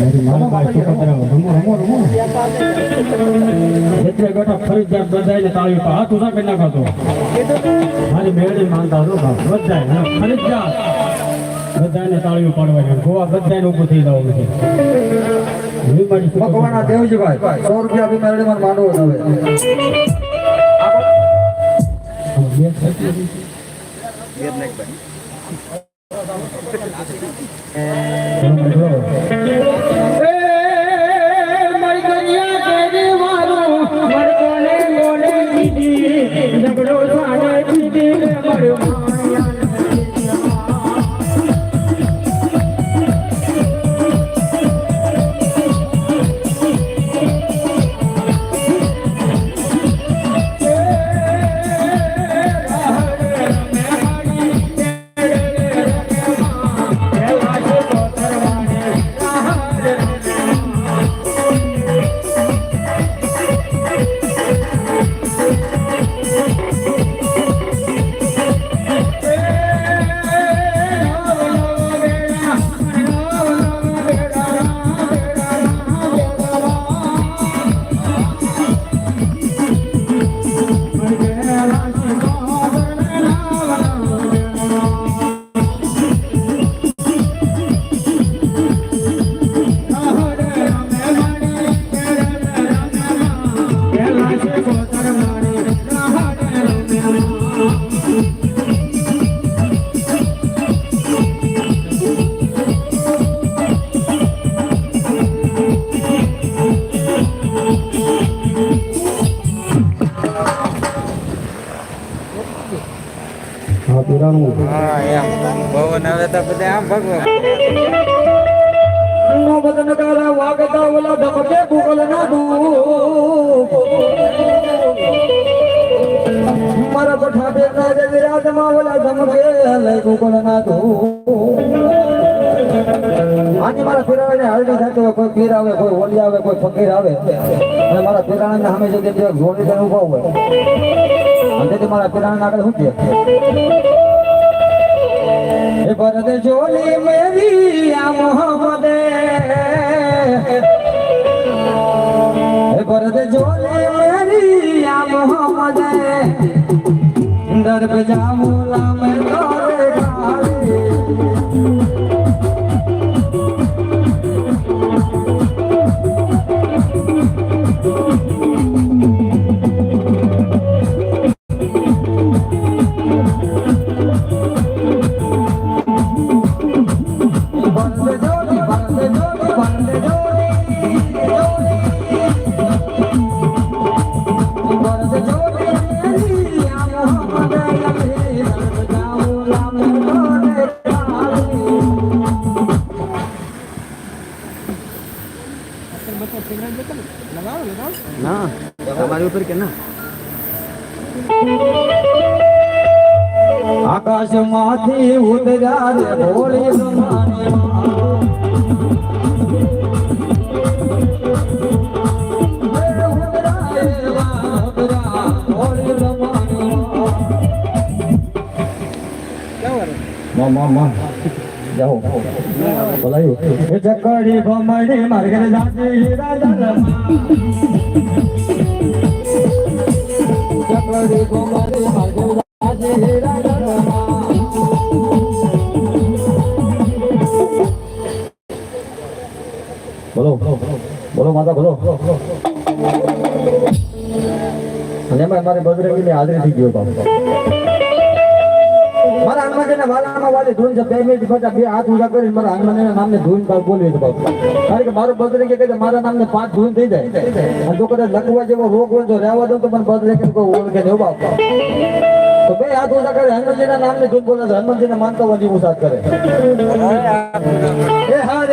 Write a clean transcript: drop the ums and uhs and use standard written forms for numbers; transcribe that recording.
મારી મારા ભાઈ છોકરા રમો રમો રમો એટલે બેટા ફરજિયાત બધાને તાળી પર હાથ ઉઠા કરી નાખો મારી મેળી માંગતા હતો બધાને ફરજિયાત બધાને તાળીઓ પાડવાની ગોવા બધાને ઊભું થઈ જવાનું છે ભગવાનના દેવજીભાઈ 100 રૂપિયા બી મેળવીમાં માંડવો ભવન હવે તો બધા આમ ભગવાન નો બદન કાલા વાગતા ઓલા ધમકે ભૂગોલ ના દૂપ મારા પઠા બે ના જે વિરાજમાં ઓલા ધમકે લઈ ભૂગોલ ના દૂપ આજે મારા ફેરાવાને હાલડી થતો કોઈ પીર આવે કોઈ ઓલી આવે કોઈ ફકીર આવે અને મારા ફેરાવાને સામે જો તે જોડી દે ઉભા હોય અને તે મારા ફેરાવાને આગળ શું કહે बरद जोली मेरी या मोहम्मद बरद जोली मेरी या मोहम्मद दर पे जामूला में तोरे ના તમારી ઉપર કે ના આકાશ માંથી ઉતર્યા રે ભોળી જમાને માં જાઓ બોલાયો એ ચકડી ભમડી માર્ગે જાતી હીરા ચકડી ભમડી માર્ગે જાતી હીરા બોલો બોલો માતા બોલો અને મારે બજરંગીની હાજરી થઈ ગયો બાપુ મારા હનુમાનજીના વાલામાં વાલી ધૂન છે 2 મિનિટ પછી 2 હાથ ઊંચા કરી મારા હનુમાનજીના નામને ધૂન બોલવી છે બાપુ કારણ કે મારું બજરંગી કહે મારા નામને 5 ધૂન થઈ જાય અને જો કદાચ લખવા જેવો રોગ હોય તો રહેવા દો તો મને બજરંગી કોઈ ઓળખે નહીં બાપુ તો 2 હાથ ઊંચા કરે હનુમાનજીના નામને ધૂન બોલે હનુમાનજીને માનતા હોય એવું સાથ કરે